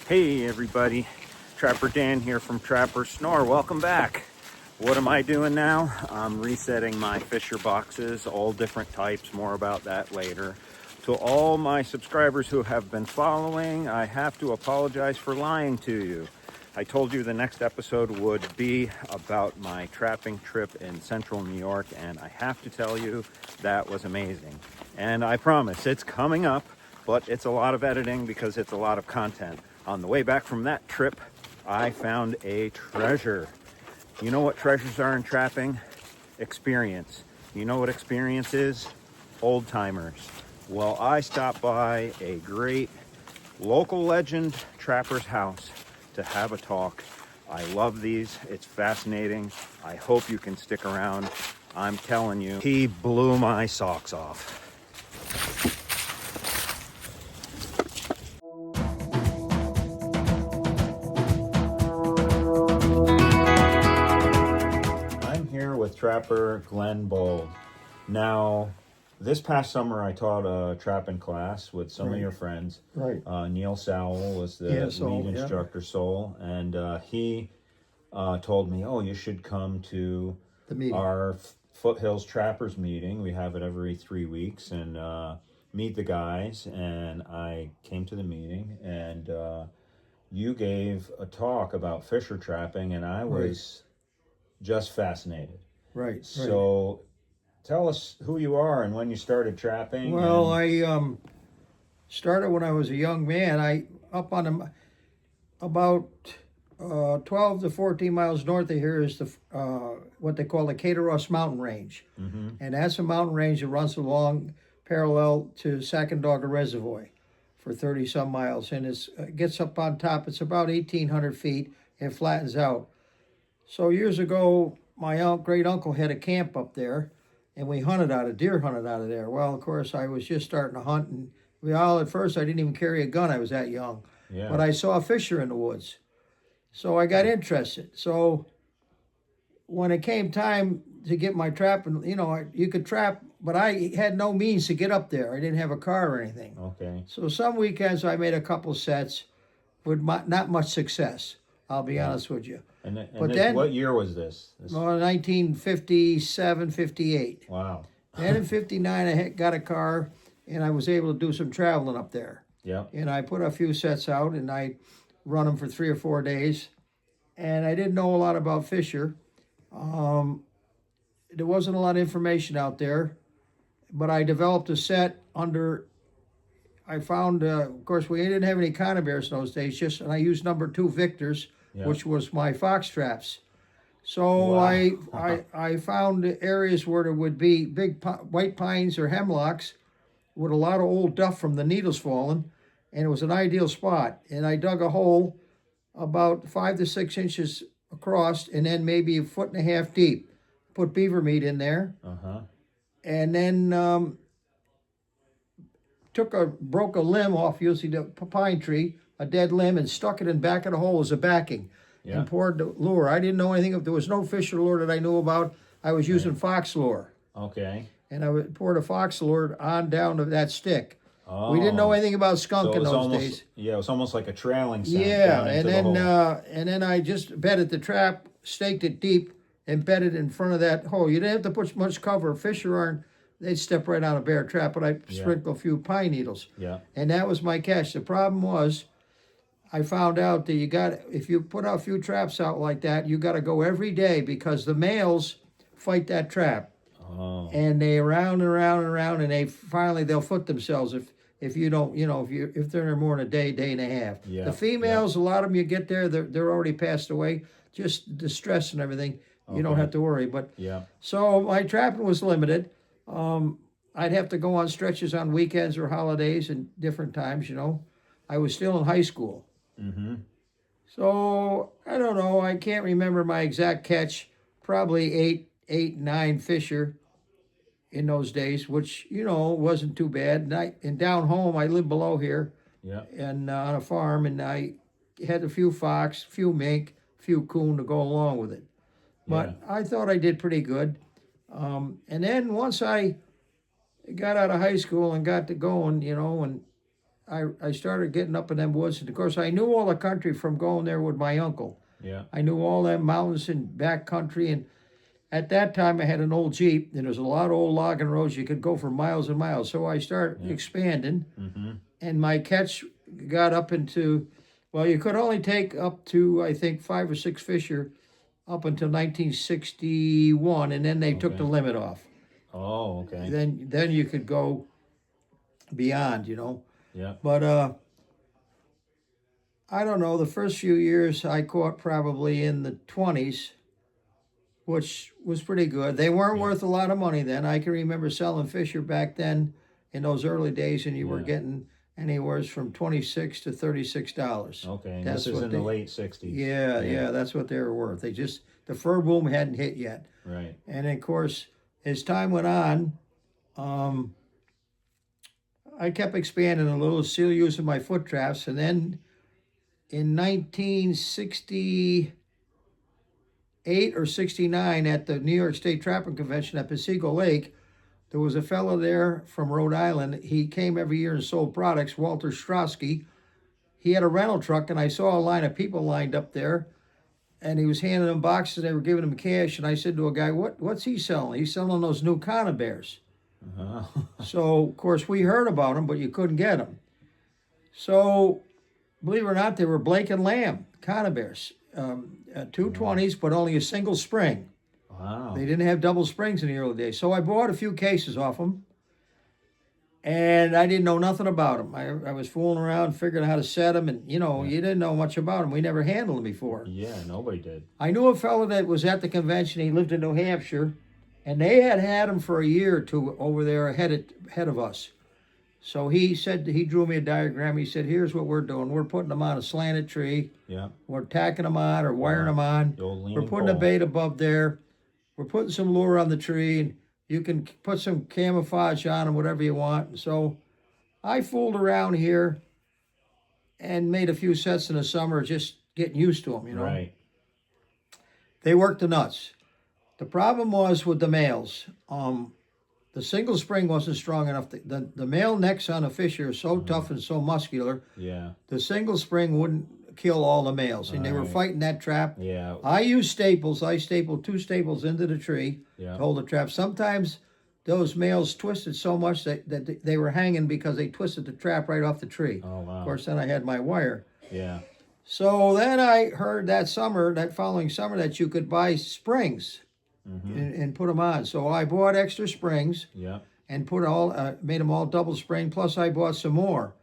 Hey everybody, Trapper Dan here from Trapper Snore. Welcome back. What am I doing now? I'm resetting my Fisher boxes, all different types, more about that later. To all my subscribers who have been following, I have to apologize for lying to you. I told you the next episode would be about my trapping trip in central New York, and I have to tell you that was amazing. And I promise it's coming up, but it's a lot of editing because it's a lot of content. On the way back from that trip, I found a treasure. You know what treasures are in trapping? Experience. You know what experience is? Old timers. Well, I stopped by a great local legend trapper's house to have a talk. I love these. It's fascinating. I hope you can stick around. I'm telling you, he blew my socks off. With Trapper Glenn Bold. Now, this past summer I taught a trapping class with some of your friends. Right. Neil Sowell was the lead instructor, Soul, and he told me, oh, you should come to our Foothills Trappers meeting. We have it every 3 weeks, and meet the guys. And I came to the meeting, and you gave a talk about fisher trapping, and I was just fascinated. Right. So tell us who you are and when you started trapping. Well, I started when I was a young man. I up on about 12 to 14 miles north of here is the what they call the Caterus Mountain Range. Mm-hmm. And that's a mountain range that runs along parallel to Sacandaga Reservoir for 30 some miles. And it gets up on top. It's about 1,800 feet and flattens out. So years ago, my great uncle had a camp up there, and we deer hunted out of there. Well, of course, I was just starting to hunt, and at first I didn't even carry a gun. I was that young. Yeah. But I saw a fisher in the woods. So I got interested. So when it came time to get my trapping, you could trap, but I had no means to get up there. I didn't have a car or anything. Okay. So some weekends I made a couple sets with not much success. I'll be honest with you. But then, what year was this? Well, 1957, 58. Wow. Then in 59, I got a car, and I was able to do some traveling up there. Yeah. And I put a few sets out, and I run them for 3 or 4 days. And I didn't know a lot about Fisher. There wasn't a lot of information out there, but I developed a set I found, of course, we didn't have any conibears in those days, and I used number 2 Victors, which was my fox traps. So wow. I found areas where there would be big white pines or hemlocks with a lot of old duff from the needles falling, and it was an ideal spot. And I dug a hole about 5 to 6 inches across, and then maybe 1.5 feet deep. Put beaver meat in there, and then broke a limb off using the pine tree, a dead limb, and stuck it in back of the hole as a backing, and poured the lure. I didn't know anything. There was no Fisher lure that I knew about. I was using fox lure. Okay. And I poured a fox lure on down to that stick. Oh. We didn't know anything about skunk in those days. Yeah, it was almost like a trailing sound. Yeah, and then I just bedded the trap, staked it deep, and bedded in front of that hole. You didn't have to put much cover. Fisher they'd step right on a bear trap, but I sprinkled a few pine needles. Yeah. And that was my catch. The problem was, I found out that if you put a few traps out like that, you got to go every day because the males fight that trap. Oh. And they around and around and around, and they'll foot themselves if you don't, if they're in there more than a day and a half. Yeah. The females, a lot of them you get there, they're already passed away. Just the stress and everything, you don't have to worry. But so my trapping was limited. I'd have to go on stretches on weekends or holidays and different times, I was still in high school. Mm-hmm. So, I don't know. I can't remember my exact catch. Probably 9 Fisher in those days, which, wasn't too bad. And down home, I lived below here and on a farm, and I had a few fox, few mink, few coon to go along with it. But I thought I did pretty good. And then once I got out of high school and got to going, and I started getting up in them woods, and of course I knew all the country from going there with my uncle. Yeah. I knew all them mountains and back country, and at that time I had an old Jeep, and there was a lot of old logging roads. You could go for miles and miles. So I started expanding, and my catch got up into, well, you could only take up to, I think, 5 or 6 fisher up until 1961, and then they took the limit off. Oh, okay. Then you could go beyond, Yeah. But I don't know. The first few years I caught probably in the 20s, which was pretty good. They weren't worth a lot of money then. I can remember selling fisher back then in those early days, and you were getting anywhere from $26 to $36. Okay. That's this is what in the late 60s. Yeah, that's what they were worth. The fur boom hadn't hit yet. Right. And of course, as time went on, I kept expanding a little, still using my foot traps, and then in 1968 or 69 at the New York State Trapping Convention at Passaic Lake, there was a fellow there from Rhode Island. He came every year and sold products, Walter Strosky. He had a rental truck, and I saw a line of people lined up there, and he was handing them boxes. They were giving him cash, and I said to a guy, what's he selling? He's selling those new Conibears. So, of course, we heard about them, but you couldn't get them. So, believe it or not, they were Blake and Lamb Conibears, 220s, but only a single spring. Wow. They didn't have double springs in the early days. So I bought a few cases off them, and I didn't know nothing about them. I was fooling around, figuring out how to set them, and, you didn't know much about them. We never handled them before. Yeah, nobody did. I knew a fellow that was at the convention. He lived in New Hampshire, and they had them for a year or two over there ahead of us. So he drew me a diagram. He said, here's what we're doing. We're putting them on a slanted tree. Yeah. We're tacking them on or wiring them on. We're putting a bait above there. We're putting some lure on the tree, and you can put some camouflage on them, whatever you want. So I fooled around here and made a few sets in the summer, just getting used to them, Right. They worked the nuts. The problem was with the males. The single spring wasn't strong enough. The male necks on a fisher are so tough and so muscular. Yeah. The single spring wouldn't kill all the males, and they were fighting that trap. Yeah. I used staples. I stapled 2 staples into the tree to hold the trap. Sometimes those males twisted so much that they were hanging because they twisted the trap right off the tree. Oh, wow. Of course, then I had my wire. Yeah. So then I heard that following summer, that you could buy springs and put them on. So I bought extra springs and made them all double spring. Plus I bought some more.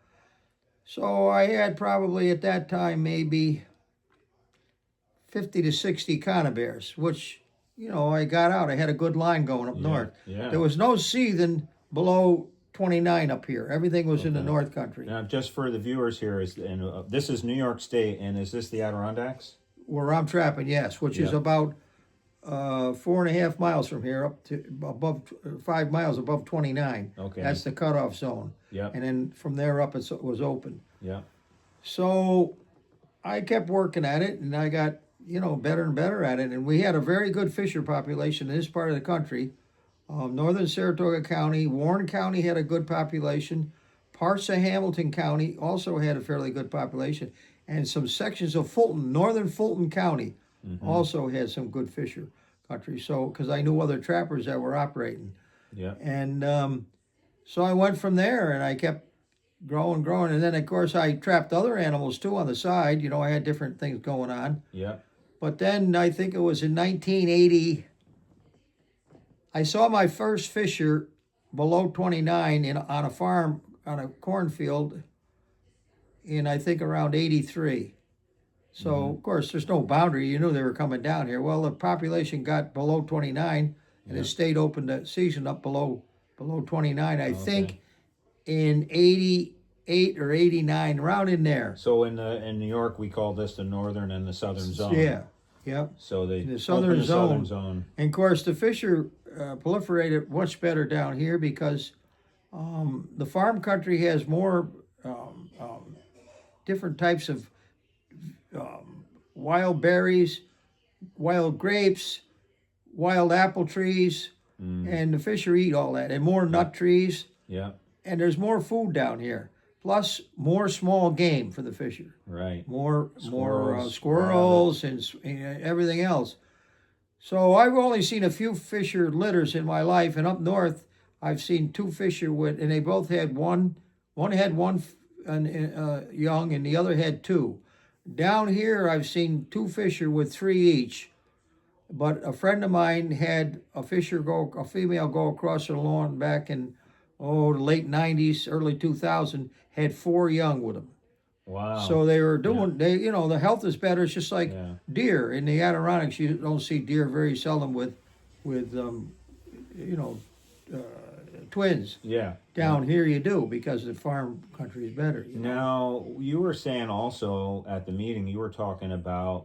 So I had probably at that time maybe 50 to 60 Conibears, which, I got out. I had a good line going up north. Yeah. There was no seething below 29 up here. Everything was in the North Country. Now, just for the viewers here, this is New York State, and is this the Adirondacks? Where I'm trapping, yes, which is about 4.5 miles from here, up to above 5 miles above 29. Okay. That's the cutoff zone. Yep. And then from there up, it was open. Yeah. So I kept working at it, and I got, better and better at it. And we had a very good fisher population in this part of the country. Northern Saratoga County, Warren County had a good population. Parts of Hamilton County also had a fairly good population. And some sections of Fulton, northern Fulton County, also had some good fisher country. So, because I knew other trappers that were operating. Yeah. And so I went from there, and I kept growing. And then, of course, I trapped other animals, too, on the side. I had different things going on. Yeah. But then I think it was in 1980, I saw my first fisher below 29 on a farm, on a cornfield, in, I think, around 83. So, of course, there's no boundary. You knew they were coming down here. Well, the population got below 29, and it stayed open the season up below 29. I think in 88 or 89, around in there. So in New York, we call this the northern and the southern zone. Yeah, yep. So they The southern southern zone. zone. And, of course, the fisher proliferated much better down here because the farm country has more different types of wild berries, wild grapes, wild apple trees, and the fisher eat all that, and more nut trees. Yeah. And there's more food down here. plus more small game for the fisher. Right. More Squirrels, squirrels and everything else. So I've only seen a few fisher litters in my life, and up north I've seen two fisher with, and they both had one. One had one young, and the other had two. Down here I've seen two fisher with three each. But a friend of mine had a female go across her lawn back in the late '90s, early 2000, had four young with them. Wow. So they were doing, the health is better. It's just like Yeah. deer in the Adirondacks. You don't see deer very seldom with twins. Yeah. Down here you do because the farm country is better. Now, you were saying also at the meeting, you were talking about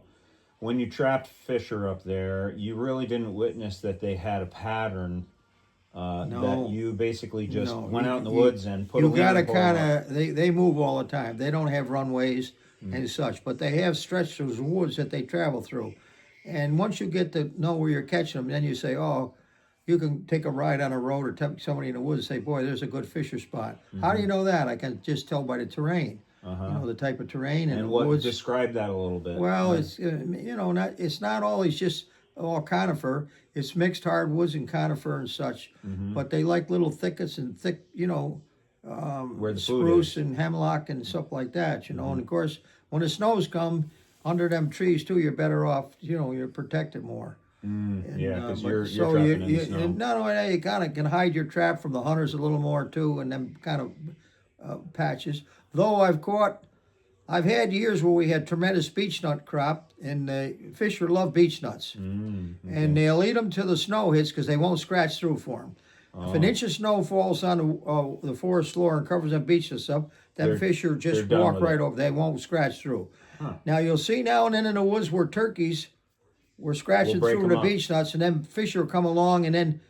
when you trapped fisher up there, you really didn't witness that they had a pattern. No. That you basically just No, went out in the woods and put a You got to leader pole kind up. of they move all the time. They don't have runways and such, but they have stretches of woods that they travel through. And once you get to know where you're catching them, then you say, oh, you can take a ride on a road or take somebody in the woods and say, boy, there's a good fisher spot. How do you know that? I can just tell by the terrain. The type of terrain and the what woods. describe that a little bit? Well, it's it's not always just all conifer. It's mixed hardwoods and conifer and such. But they like little thickets and thick, where the food spruce is. and hemlock and stuff like that. And of course, when the snows come under them trees too, you're better off. You're protected more. Yeah, because you're so trapping in the snow. and not only that, you kind of can hide your trap from the hunters a little more too, and them kind of patches. Though I've had years where we had tremendous beech nut crop, and the fisher love beech nuts, and they'll eat them till the snow hits because they won't scratch through for them. If an inch of snow falls on the forest floor and covers them beech nuts up, them fisher just done walk with right it. over. They won't scratch through. Huh. Now you'll see now and then in the woods where turkeys were scratching break through 'em the up. beech nuts, and then fisher will come along and then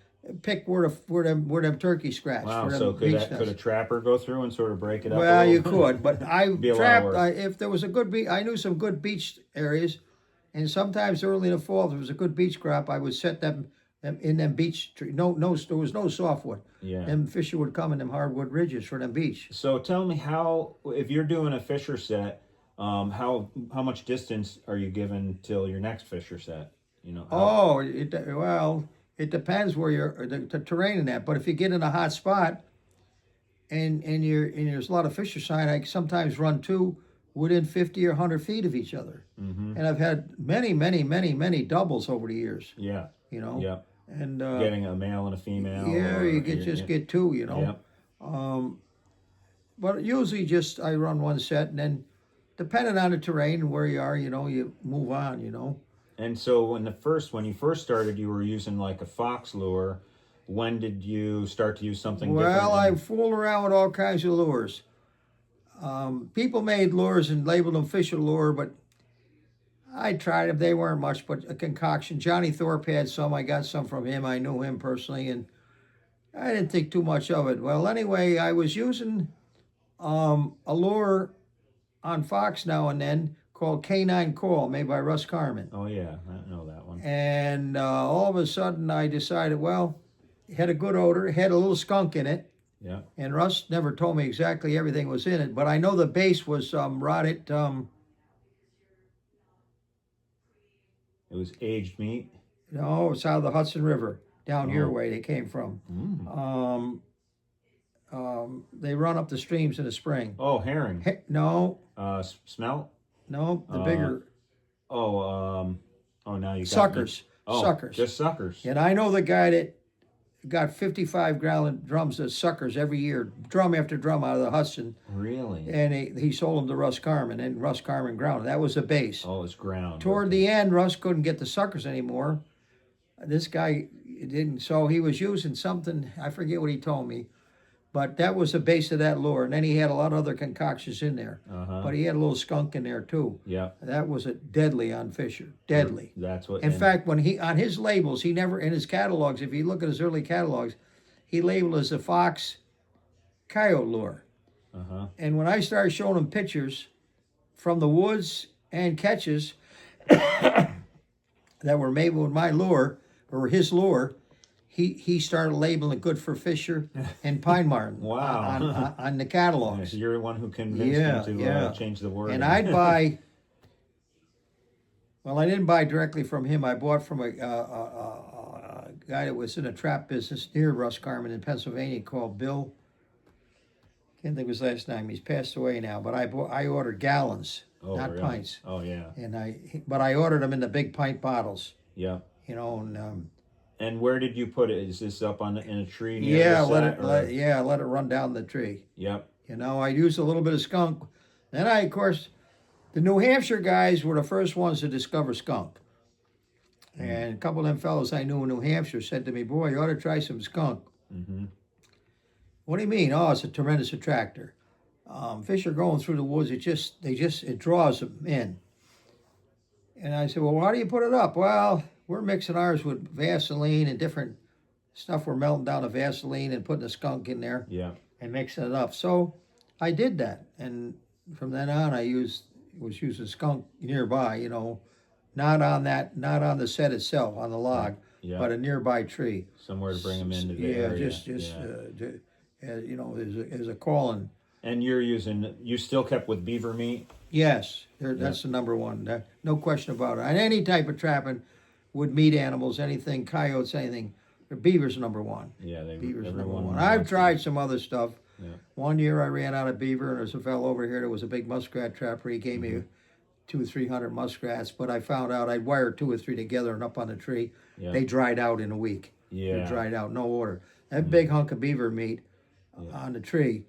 pick where them turkeys scratch. Wow, where them so beech could a nuts. trapper go through and sort of break it up? Well, a you little? could, but I Be a lot of trapped. work. If there was a good beach, I knew some good beach areas, and sometimes early in the fall, if there was a good beach crop, I would set them in them beach trees. No, there was no softwood. Yeah. Them fisher would come in them hardwood ridges for them beach. So tell me how, if you're doing a fisher set, how much distance are you given till your next fisher set? Oh, it depends where you're the terrain in that. But if you get in a hot spot, and there's a lot of fisher sign, I sometimes run two within 50 or 100 feet of each other. And I've had many doubles over the years. Yeah. Yeah. And Getting a male and a female. yeah, or you get two. Yeah. But usually just I run one set, and then depending on the terrain and where you are, you move on. And so when you first started, you were using like a fox lure. When did you start to use something different? Well, I fooled around with all kinds of lures. People made lures and labeled them fisher lure, but I tried them. They weren't much, but a concoction. Johnny Thorpe had some. I got some from him. I knew him personally, and I didn't think too much of it. Well, anyway, I was using a lure on fox now and then called Canine Call, made by Russ Carmen. Oh yeah, I know that one. And all of a sudden, I decided, well, it had a good odor. It had a little skunk in it. Yeah. And Russ never told me exactly everything was in it, but I know the base was rotted. It was aged meat. No, it's out of the Hudson River down your way. They came from. They run up the streams in the spring. Oh, herring. No, Smelt. no, the bigger Oh, now you got suckers. Me. Oh, Suckers. Just suckers. And I know the guy that got 55-gallon drums of suckers every year, drum after drum out of the Hudson. Really? And he sold them to Russ Carmen, and Russ Carmen ground. That was the base. Oh, it's ground. Toward the end, Russ couldn't get the suckers anymore. This guy didn't, so he was using something, I forget what he told me, but that was the base of that lure. And then he had a lot of other concoctions in there. But he had a little skunk in there too. Yeah. That was a deadly on Fisher. Deadly. That's what. In fact, when he on his labels, he never in his catalogs. If you look at his early catalogs, he labeled as a fox coyote lure. And when I started showing him pictures from the woods and catches that were made with my lure or his lure, he started labeling good for Fisher and Pine Marten Wow. on the catalogs. So you're the one who convinced him to change the word. And I'd buy. Well, I didn't buy directly from him. I bought from a guy that was in a trap business near Roscarman in Pennsylvania called Bill. Can't think of his last name. He's passed away now. But I ordered gallons, not really? pints. Oh, yeah. But I ordered them in the big pint bottles. Yeah. You know, and where did you put it? Is this up in a tree near yeah, the let it run down the tree. Yep. You know, I used a little bit of skunk. Then of course, the New Hampshire guys were the first ones to discover skunk. And a couple of them fellows I knew in New Hampshire said to me, "Boy, you ought to try some skunk." Mm-hmm. What do you mean? Oh, it's a tremendous attractor. Fish are going through the woods. It draws them in. And I said, "Well, why do you put it up?" "Well, we're mixing ours with Vaseline and different stuff. We're melting down the Vaseline and putting the skunk in there, yeah, and mixing it up." So I did that, and from then on, I was using skunk nearby. You know, not on the set itself on the log, yeah, but a nearby tree. Somewhere to bring them into the area. You know, as a calling. And you still kept with beaver meat? Yes, that's the number one. No question about it. And any type of trapping with meat animals, anything, coyotes, anything, the beaver's number one. Yeah, beaver's number one. I've tried some other stuff. Yeah. One year I ran out of beaver, and there's a fellow over here that was a big muskrat trapper. He gave me 200 or 300 muskrats, but I found out I'd wired 2 or 3 together and up on the tree. Yeah. They dried out in a week. Yeah. They dried out, no order. That big hunk of beaver meat on the tree,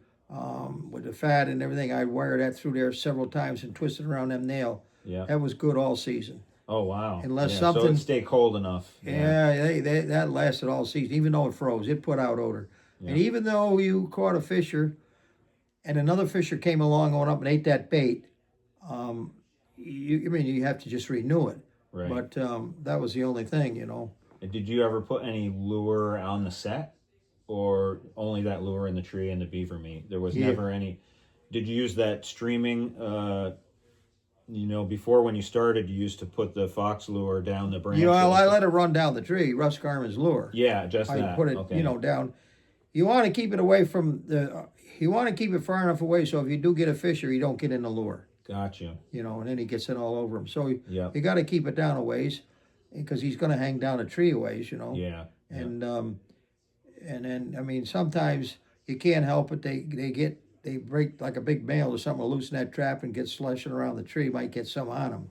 with the fat and everything, I wired that through there several times and twisted around them nail. Yeah. That was good all season. Oh, wow. Unless so something... it stayed cold enough. Yeah, that lasted all season. Even though it froze, it put out odor. Yeah. And even though you caught a fisher and another fisher came along, going up and ate that bait, you have to just renew it. Right. But that was the only thing, you know. And did you ever put any lure on the set? Or only that lure in the tree and the beaver meat? There was never any... Did you use that streaming... before when you started, you used to put the fox lure down the branch. I let it run down the tree, Russ Garman's lure. Yeah, just I that. put it, down. You want to keep it away from you want to keep it far enough away so if you do get a fisher, you don't get in the lure. Gotcha. And then he gets it all over him. So you got to keep it down a ways because he's going to hang down a tree a ways, Yeah. And then, I mean, sometimes you can't help it. They break like a big male or something, will loosen that trap and get slushing around the tree, might get some on them.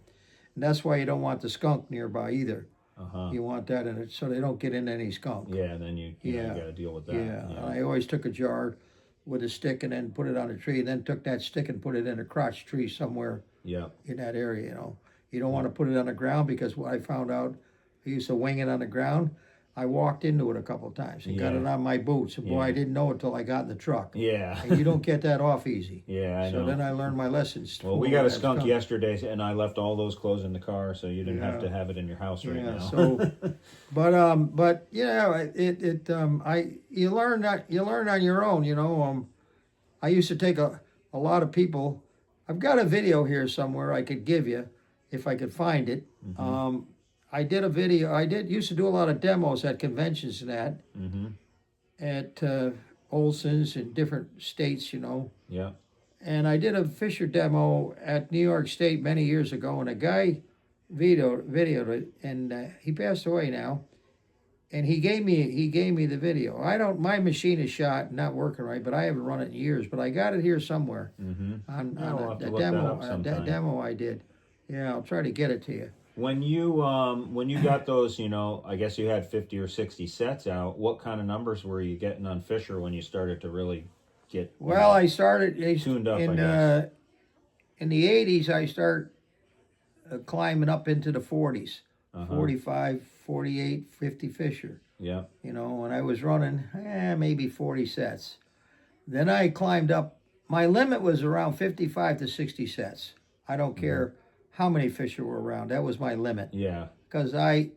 And that's why you don't want the skunk nearby either. You want that in it so they don't get into any skunk. Yeah, then you got to deal with that. Yeah. I always took a jar with a stick and then put it on a tree, and then took that stick and put it in a crotch tree somewhere in that area, You don't want to put it on the ground because what I found out, I used to wing it on the ground. I walked into it a couple of times and got it on my boots. And boy, I didn't know it till I got in the truck. Yeah. And you don't get that off easy. Yeah, I know. So then I learned my lessons. Well, we got a skunk yesterday, and I left all those clothes in the car, so you didn't have to have it in your house right now. So, but yeah, you learn on your own. I used to take a lot of people. I've got a video here somewhere I could give you if I could find it. I did a video. Used to do a lot of demos at conventions and that. At Olson's in different states, Yeah. And I did a Fisher demo at New York State many years ago, and a guy videoed it, and he passed away now. And he gave me the video. My machine is shot and not working right, but I haven't run it in years. But I got it here somewhere on a demo I did. Yeah, I'll try to get it to you. When you got those, I guess you had 50 or 60 sets out. What kind of numbers were you getting on Fisher when you started to really get? Well, I started tuned up. In the 80s. I started climbing up into the 40s, 45, 48, 50 Fisher. Yeah. And I was running maybe 40 sets. Then I climbed up. My limit was around 55 to 60 sets. I don't care how many Fisher were around. That was my limit. Yeah. Because I'm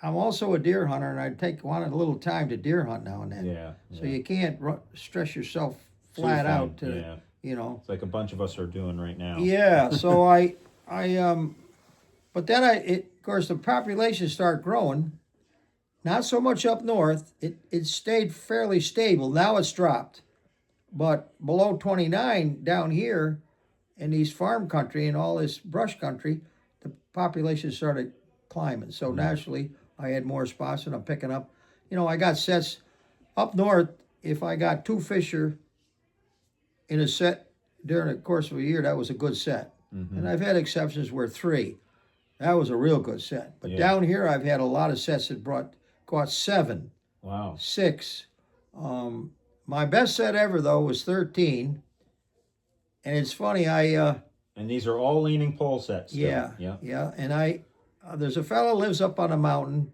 also a deer hunter, and I wanted a little time to deer hunt now and then. Yeah. So you can't stress yourself flat out to, It's like a bunch of us are doing right now. Yeah. So but then of course, the population started growing, Not so much up north. It stayed fairly stable. Now it's dropped. But below 29 down here in these farm country and all this brush country, the population started climbing. So naturally, I had more spots and I'm picking up. I got sets up north. If I got 2 fisher in a set during the course of a year, that was a good set. And I've had exceptions where 3. That was a real good set. But down here, I've had a lot of sets that caught 7. Wow. 6. My best set ever, though, was 13. And it's funny, And these are all leaning pole sets. Still. Yeah. And there's a fellow lives up on a mountain.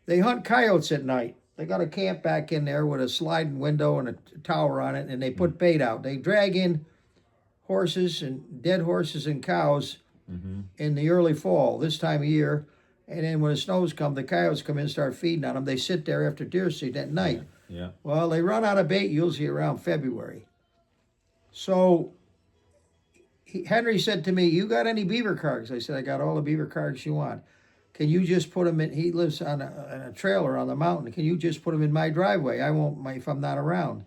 They hunt coyotes at night. They got a camp back in there with a sliding window and a tower on it, and they put bait out. They drag in horses and dead horses and cows in the early fall, this time of year. And then when the snows come, the coyotes come in and start feeding on them. They sit there after deer seed at night. Yeah. Well, they run out of bait usually around February. So Henry said to me, "You got any beaver cards?" I said, "I got all the beaver cards you want. Can you just put them in?" He lives on a trailer on the mountain. "Can you just put them in my driveway? I won't if I'm not around."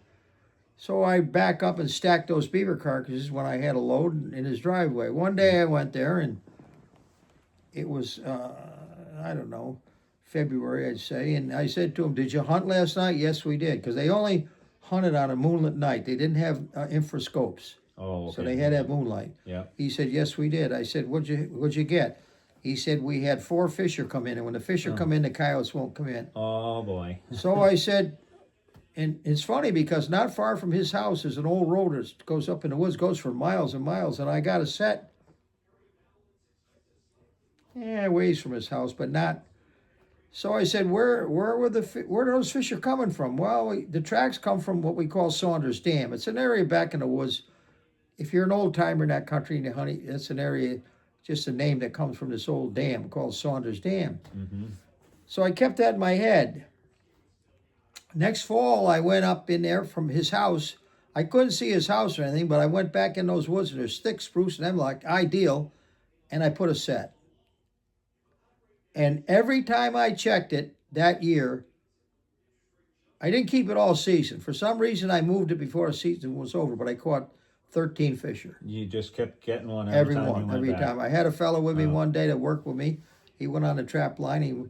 So I back up and stack those beaver carcasses when I had a load in his driveway. One day I went there and it was, I don't know, February, I'd say. And I said to him, "Did you hunt last night?" "Yes, we did." Because they only hunted on a moonlit night. They didn't have infrascopes. Oh, okay. So they had to have moonlight. Yeah. He said, "Yes, we did." I said, What'd you get?" He said, "We had 4 fisher come in. And when the fisher come in, the coyotes won't come in." Oh, boy. So I said, and it's funny because not far from his house is an old road that goes up in the woods, goes for miles and miles. And I got a set, ways from his house, but not. So I said, where are those fish are coming from? Well, the tracks come from what we call Saunders Dam. It's an area back in the woods. If you're an old timer in that country and you hunt, that's an area, just a name that comes from this old dam called Saunders Dam. So I kept that in my head. Next fall, I went up in there from his house. I couldn't see his house or anything, but I went back in those woods and there's thick spruce and hemlock, ideal, and I put a set. And every time I checked it that year, I didn't keep it all season. For some reason, I moved it before the season was over, but I caught 13 fisher. You just kept getting one every time one, you went every back. time. I had a fellow with me one day that worked with me. He went on the trap line.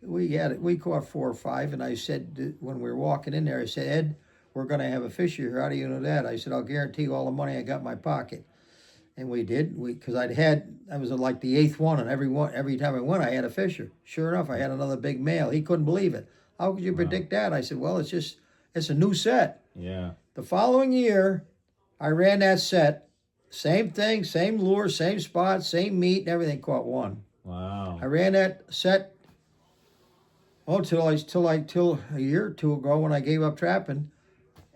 We caught 4 or 5, and I said when we were walking in there, I said, "Ed, we're going to have a fisher here. How do you know that?" I said, "I'll guarantee you all the money I got in my pocket." And we did. Because I was like the 8th one, and every time I went, I had a fisher. Sure enough, I had another big male. He couldn't believe it. "How could you predict that?" I said, "Well, it's a new set." Yeah. The following year, I ran that set. Same thing, same lure, same spot, same meat, and everything. Caught 1. Wow. I ran that set till a year or 2 ago when I gave up trapping,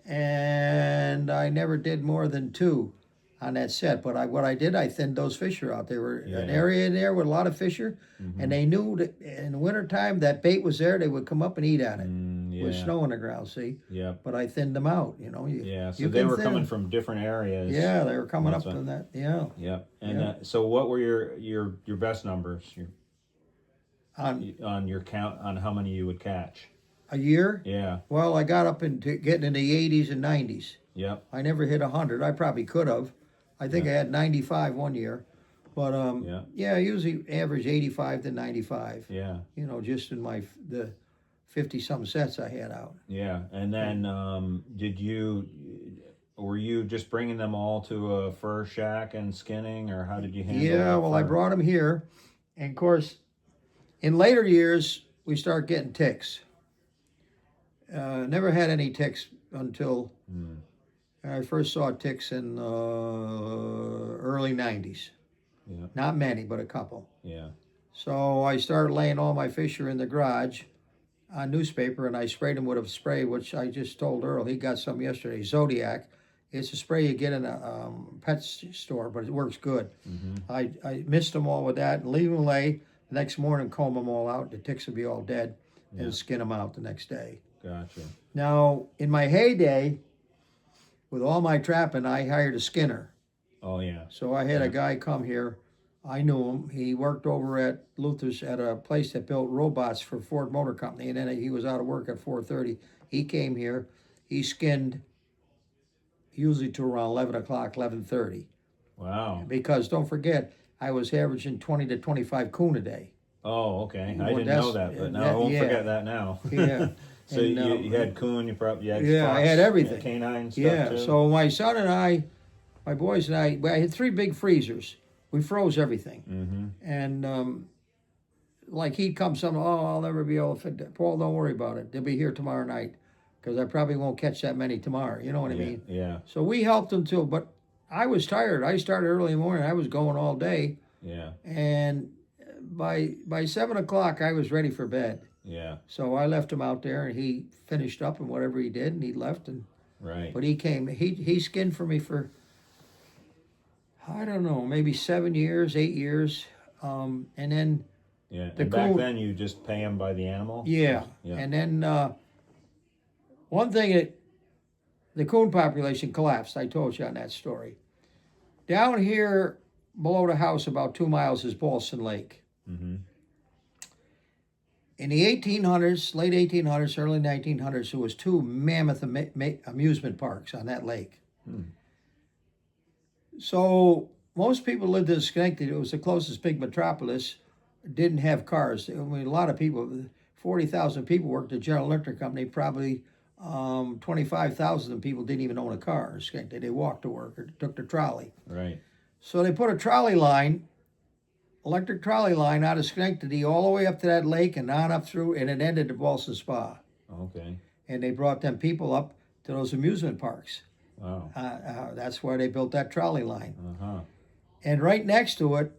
and I never did more than 2 on that set. But what I did, I thinned those fisher out. There were an area in there with a lot of fisher, and they knew that in the wintertime that bait was there. They would come up and eat on it with snow on the ground. See. Yeah. But I thinned them out. So they were coming from different areas. Yeah, they were coming up from that. Yeah. Yeah. And so, what were your best numbers? On your count on how many you would catch a year? Yeah. Well, I got up into getting in the 80s and 90s. Yep. I never hit 100. I probably could have. I think I had 95 one year, but I usually average 85 to 95. Yeah. Just in the 50-some sets I had out. Yeah, and then were you just bringing them all to a fur shack and skinning, or how did you handle? Yeah, well, I brought them here, and of course, in later years we start getting ticks. Never had any ticks until I first saw ticks in early 90s. Yeah. Not many, but a couple. Yeah. So I started laying all my fisher in the garage on newspaper, and I sprayed them with a spray, which I just told Earl. He got some yesterday, Zodiac. It's a spray you get in a pet store, but it works good. I mist them all with that and leave them lay. The next morning, comb them all out. The ticks will be all dead, and skin them out the next day. Gotcha. Now, in my heyday, with all my trapping, I hired a skinner. Oh, yeah. So I had a guy come here I knew him. He worked over at Luther's at a place that built robots for Ford Motor Company, and then he was out of work at 4:30. He came here. He skinned usually to around 11 o'clock, 11:30. Wow. Because don't forget, I was averaging 20 to 25 coon a day. Oh, okay. I Well, didn't know that, but now I won't yeah, forget that now. yeah. So And, you had coon, you had yeah, I fox, had everything. canine stuff Yeah, too? so my son and I, my boys and I had 3 big freezers. We froze everything. Mm-hmm. And like he'd come some, oh, I'll never be able to fit that. Paul, don't worry about it. They'll be here tomorrow night because I probably won't catch that many tomorrow. You know what I mean? Yeah. So we helped him too, but I was tired. I started early in the morning. I was going all day. Yeah. And by 7 o'clock, I was ready for bed. Yeah. So I left him out there, and he finished up and whatever he did, and he left. And Right. but he came. He skinned for me for I don't know, maybe 7 years, 8 years, and then Yeah. the And back coon. then you just pay them by the animal? Yeah, Yeah. and then one thing that the coon population collapsed. I told you on that story. Down here below the house, about 2 miles, is Boston Lake. Mm-hmm. In the 1800s, late 1800s, early 1900s, there was 2 mammoth amusement parks on that lake. So most people lived in Schenectady. It was the closest big metropolis. Didn't have cars. I mean, a lot of people, 40,000 people worked at General Electric Company. Probably 25,000 of people didn't even own a car in Schenectady. They walked to work or took the trolley. Right. So they put a trolley line, electric trolley line out of Schenectady all the way up to that lake and on up through, and it ended at Boston Spa. Okay. And they brought them people up to those amusement parks. Wow. That's where they built that trolley line. Uh-huh. And right next to it,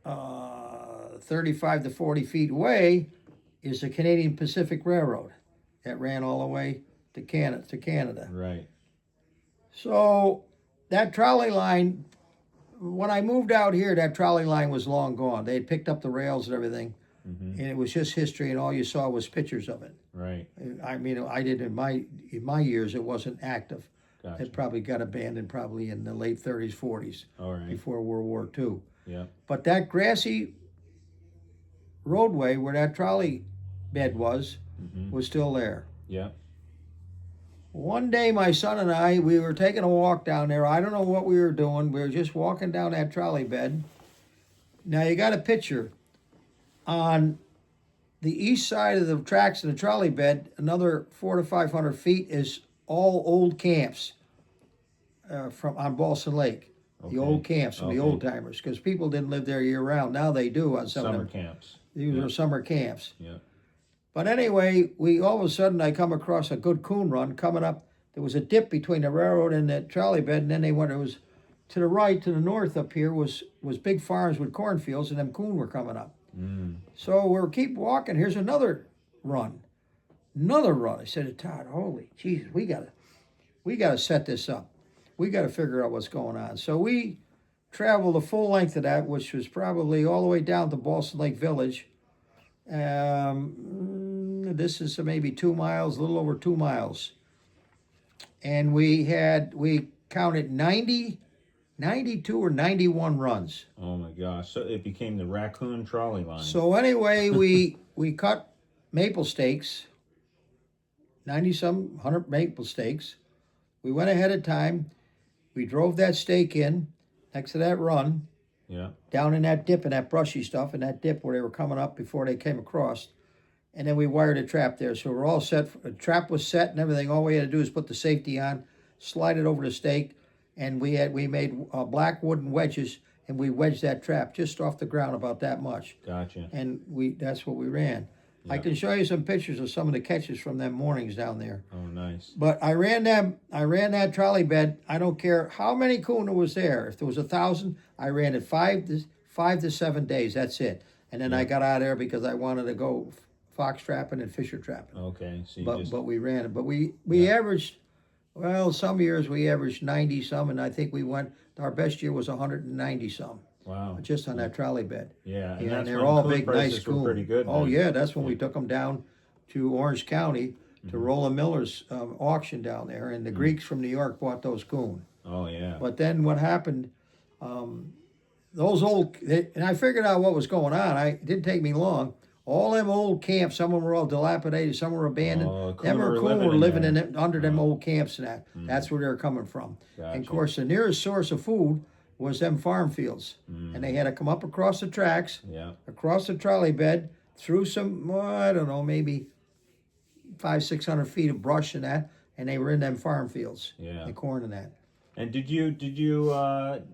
35 to 40 feet away, is the Canadian Pacific Railroad that ran all the way to Canada. Right. So that trolley line, when I moved out here, that trolley line was long gone. They had picked up the rails and everything, Mm-hmm. and it was just history, and all you saw was pictures of it. Right. I mean, I did in my years, it wasn't active. Gotcha. It probably got abandoned probably in the late 30s, 40s, All right. before World War II. Yeah. But that grassy roadway where that trolley bed was still there. Yeah. One day, my son and I, we were taking a walk down there. I don't know what we were doing. We were just walking down that trolley bed. Now, you got a picture. On the east side of the tracks of the trolley bed, another 400 to 500 feet is all old camps from on Boston Lake. Okay. The old camps from the Okay. old timers, because people didn't live there year round. Now they do on some Summer of them. camps. These are summer camps. Yeah. But anyway, we all of a sudden I come across a good coon run coming up. There was a dip between the railroad and the trolley bed, and then they went. It was to the right, to the north up here was big farms with cornfields, and them coon were coming up. Mm. So we're keep walking. Here's another run. I said to Todd, "Holy Jesus, we gotta set this up. We gotta figure out what's going on." So we traveled the full length of that, which was probably all the way down to Boston Lake Village. This is maybe 2 miles, a little over 2 miles, and we counted 92 or 91 runs. Oh my gosh! So it became the Raccoon trolley line. So anyway, we cut maple stakes, 90-some, 100 maple stakes. We went ahead of time. We drove that stake in next to that run, Yeah. down in that dip and that brushy stuff, in that dip where they were coming up before they came across. And then we wired a trap there. So we're all set. The trap was set and everything. All we had to do is put the safety on, slide it over the stake, and we made black wooden wedges, and we wedged that trap just off the ground about that much. Gotcha. And that's what we ran. I can show you some pictures of some of the catches from them mornings down there. Oh, nice. But I ran that trolley bed. I don't care how many coon was there. If there was 1,000, I ran it 5 to 7 days. That's it. And then I got out of there because I wanted to go fox trapping and fisher trapping. Okay. So you But we ran it. But we averaged, well, some years we averaged 90 some, and I think our best year was 190 some. Wow. Just on that trolley bed. Yeah. And that's they're when all coon big, prices nice were coon. pretty good. Oh then. yeah, that's when we took them down to Orange County to Roland Miller's auction down there, and the Greeks from New York bought those coon. Oh yeah. But then what happened? those old, and I figured out what was going on. It didn't take me long. All them old camps, some of them were all dilapidated, some were abandoned. Oh, Them Raccoon were living in it, under them old camps and that. That's where they were coming from. Gotcha. And of course, the nearest source of food was them farm fields. And they had to come up across the tracks, across the trolley bed, through some, well, I don't know, maybe 500-600 feet of brush and that, and they were in them farm fields, the corn and that. And did you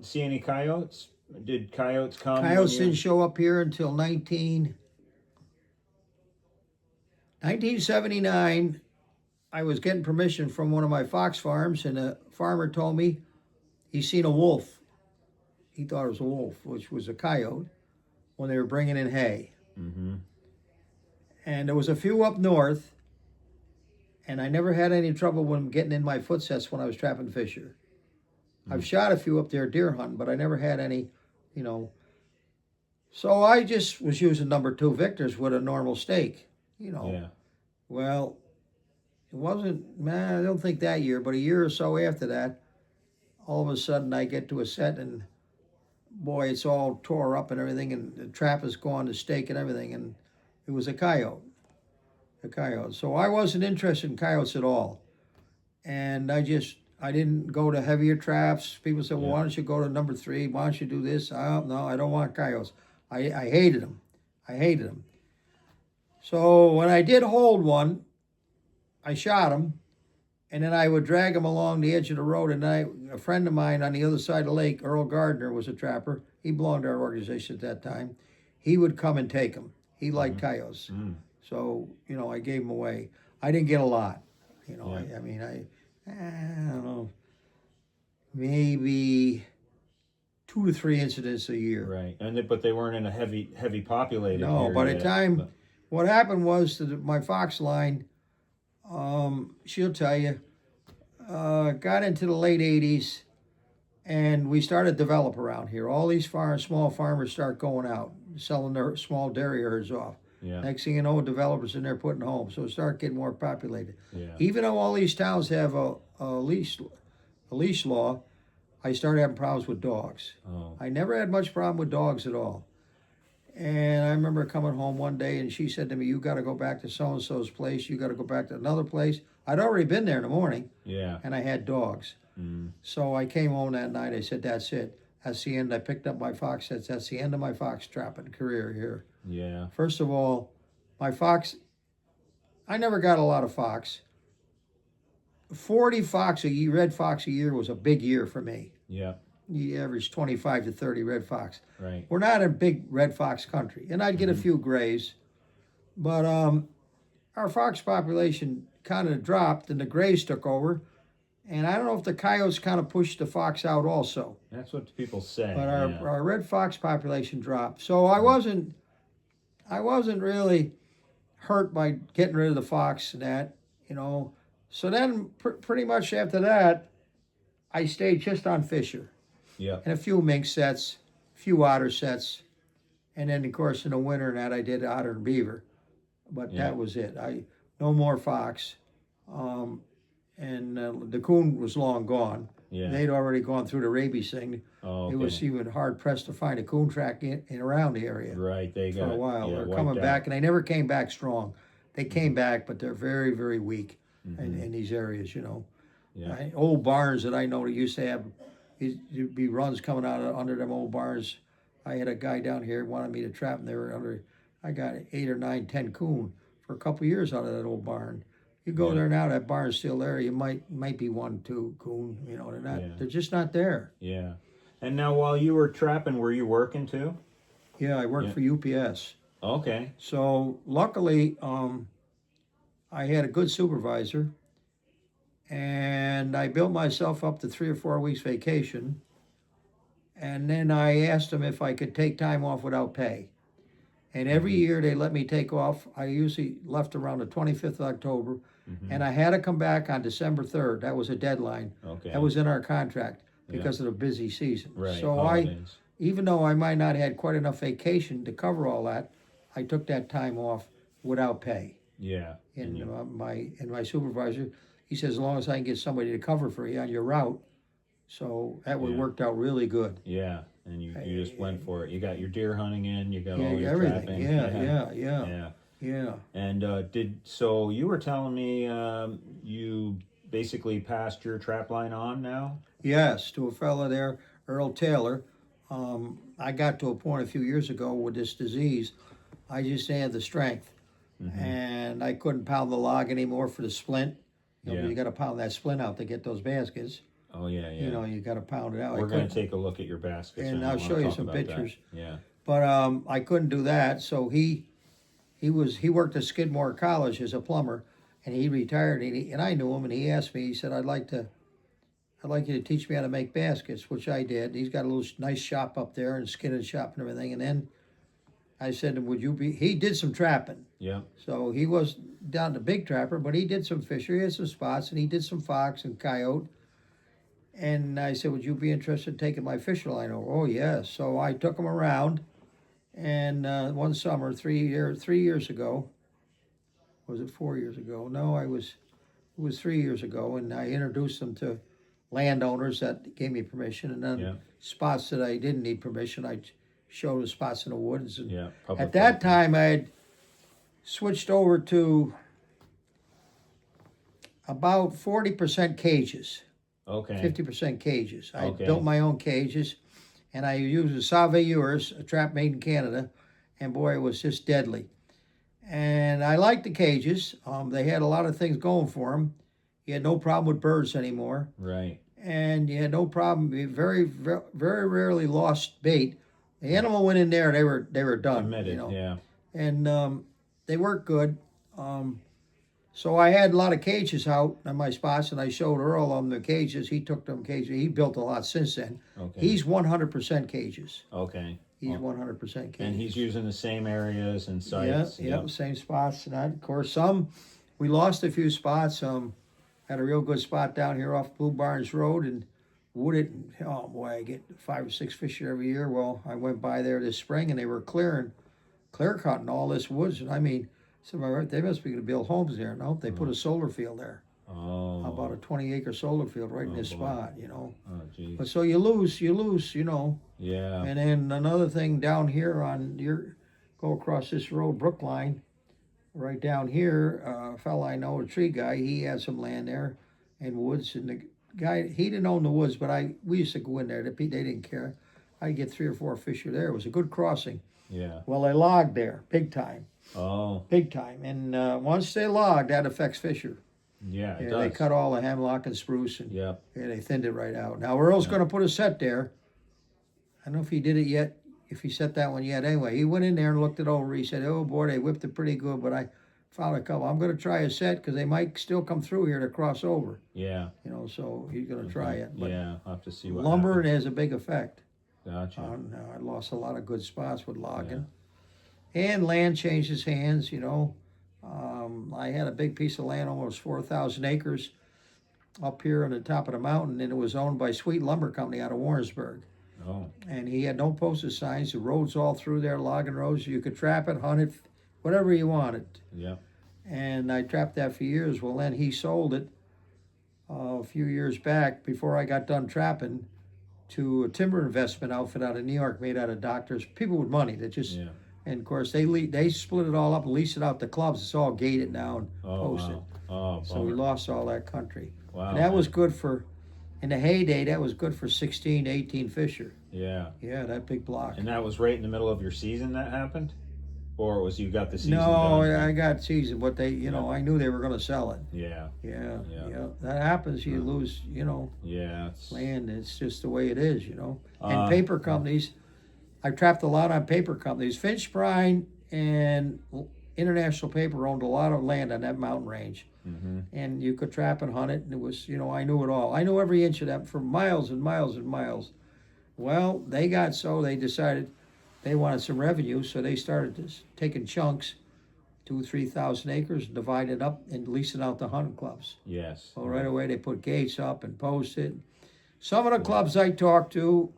see any coyotes? Did coyotes come? Coyotes didn't show up here until 1979. I was getting permission from one of my fox farms, and a farmer told me he seen a wolf. He thought it was a wolf, which was a coyote, when they were bringing in hay. And there was a few up north, and I never had any trouble with them getting in my footsteps when I was trapping fisher. I've shot a few up there deer hunting, but I never had any, you know. So I just was using number 2 Victors with a normal stake, you know. Well, it wasn't, man, I don't think that year, but a year or so after that, all of a sudden I get to a set and boy, it's all tore up and everything, and the trap is gone, the stake and everything, and it was a coyote. A coyote. So I wasn't interested in coyotes at all. And I didn't go to heavier traps. People said, well, why don't you go to number 3? Why don't you do this? No, I don't want coyotes. I hated them. I hated them. So when I did hold one, I shot him, and then I would drag him along the edge of the road. And a friend of mine on the other side of the lake, Earl Gardner, was a trapper. He belonged to our organization at that time. He would come and take them. He liked coyotes. So, you know, I gave them away. I didn't get a lot. You know, I mean, I don't know, maybe 2 to 3 incidents a year. Right, but they weren't in a heavy populated area. No, by the time, what happened was that my fox line, she'll tell you, got into the late 80s, and we started to develop around here. All these small farmers start going out, selling their small dairy herds off. Next thing you know, developers in there putting homes, so it started getting more populated. Even though all these towns have a leash law, I started having problems with dogs. I never had much problem with dogs at all. And I remember coming home one day, and she said to me, you got to go back to so-and-so's place. You got to go back to another place. I'd already been there in the morning, and I had dogs. So I came home that night. I said, that's it. That's the end. I picked up my fox sets. That's the end of my fox trapping career here. First of all, my fox, I never got a lot of fox. 40 fox a year, red fox a year was a big year for me. You average 25 to 30 red fox. Right. We're not a big red fox country. And I'd get a few grays. But our fox population kind of dropped, and the grays took over. And I don't know if the coyotes kind of pushed the fox out also. That's what people say. But our red fox population dropped. So I wasn't really hurt by getting rid of the fox and that, you know. So then pretty much after that, I stayed just on fisher. And a few mink sets, a few otter sets. And then, of course, in the winter and that, I did otter and beaver. But that was it. No more fox. And the coon was long gone. They'd already gone through the rabies thing. It was even hard pressed to find a coon track in around the area. Right, they got for a while. They're coming back, and they never came back strong. They came back, but they're very, very weak in these areas. You know, old barns that I know that used to have, there'd be runs coming out of under them old barns. I had a guy down here wanted me to trap, and they were under. I got 8 or 9, 10 coon for a couple of years out of that old barn. You go there now, that barn's still there. You might be 1, 2 coon. You know, they're not. They're just not there. And now, while you were trapping, were you working too? Yeah, I worked for UPS. Okay. So luckily, I had a good supervisor, and I built myself up to 3 or 4 weeks vacation. And then I asked them if I could take time off without pay. And every year they let me take off. I usually left around the 25th of October, and I had to come back on December 3rd. That was a deadline. That was in our contract because of the busy season. So even though I might not have had quite enough vacation to cover all that, I took that time off without pay. And my supervisor, he says, as long as I can get somebody to cover for you on your route. So that worked out really good. and you just went for it. You got your deer hunting in, you got all your everything. trapping. Yeah. And so you were telling me you basically passed your trap line on now? Yes, to a fella there, Earl Taylor. I got to a point a few years ago with this disease. I just didn't have the strength, and I couldn't pound the log anymore for the splint. You got to pound that splint out to get those baskets. Oh yeah. You got to pound it out. We're going to take a look at your baskets, and I'll show you some pictures. That. Yeah. But I couldn't do that, so he worked at Skidmore College as a plumber, and he retired. And I knew him, and he asked me. He said, I'd like you to teach me how to make baskets," which I did. He's got a little nice shop up there, and skidded shop and everything. And then I said, "Would you be?" He did some trapping. Yeah. So he was down to big trapper, but he did some fishery, he had some spots, and he did some fox and coyote. And I said, "Would you be interested in taking my fishing line over?" "Oh, yes." So I took him around, and one summer, 3 years ago, was it 4 years ago? No, it was 3 years ago, and I introduced him to landowners that gave me permission, and then spots that I didn't need permission, I showed the spots in the woods. And at that time, I had switched over to about 40% cages. Okay. 50% cages. I built my own cages, and I used a Sauveurs, a trap made in Canada, and boy, it was just deadly. And I liked the cages. They had a lot of things going for them. You had no problem with birds anymore. Right. And you had no problem. You very, very, very rarely lost bait. The animal went in there, they were done. Committed, yeah. And they worked good. So I had a lot of cages out on my spots, and I showed Earl on the cages. He took them cages. He built a lot since then. Okay. He's 100% cages. Okay. He's 100% cages. And he's using the same areas and sites. Yeah, same spots. And of course, we lost a few spots. Had a real good spot down here off Blue Barns Road and wooded. Oh boy, I get 5 or 6 fish here every year. Well, I went by there this spring, and they were clear cutting all this woods. And I mean, so they must be going to build homes there. No, they put a solar field there. Oh. About a 20-acre solar field right in this spot, Oh, geez. But so you lose, Yeah. And then another thing down here go across this road, Brookline, right down here, a fella I know, a tree guy, he had some land there and woods, and the guy, he didn't own the woods, but we used to go in there. They didn't care. I'd get 3 or 4 fish there. It was a good crossing. Yeah. Well, they logged there, big time. Oh. Big time. And once they logged, that affects Fisher. Yeah, it does. They cut all the hemlock and spruce, and they thinned it right out. Now, Earl's going to put a set there. I don't know if he did it yet, if he set that one yet. Anyway, he went in there and looked it over. He said, "Oh, boy, they whipped it pretty good, but I found a couple. I'm going to try a set because they might still come through here to cross over." Yeah. So he's going to try it. But I'll have to see what lumber, happens. it has a big effect. Gotcha. I lost a lot of good spots with logging. And land changes hands, I had a big piece of land, almost 4,000 acres, up here on the top of the mountain, and it was owned by Sweet Lumber Company out of Warrensburg. Oh. And he had no posted signs, the roads all through there, logging roads. You could trap it, hunt it, whatever you wanted. Yeah. And I trapped that for years. Well, then he sold it a few years back before I got done trapping to a timber investment outfit out of New York made out of doctors, people with money that just... Yeah. And of course, they split it all up and leased it out to clubs. It's all gated now and posted. Wow. Oh, so we lost all that country. Wow. And that was good in the heyday, that was good for 16 to 18 fisher. Yeah. Yeah, that big block. And that was right in the middle of your season that happened? Or was you got the season No, done? I got season, but I knew they were going to sell it. Yeah. That happens. You lose, land. It's just the way it is, And paper companies... I trapped a lot on paper companies. Finch Brine and International Paper owned a lot of land on that mountain range. Mm-hmm. And you could trap and hunt it, and it was, I knew it all. I knew every inch of that for miles and miles and miles. Well, they decided they wanted some revenue, so they started taking chunks, 2,000 or 3,000 acres, dividing it up and leasing out to hunting clubs. Yes. Well, right away they put gates up and posted. Some of the clubs I talked to,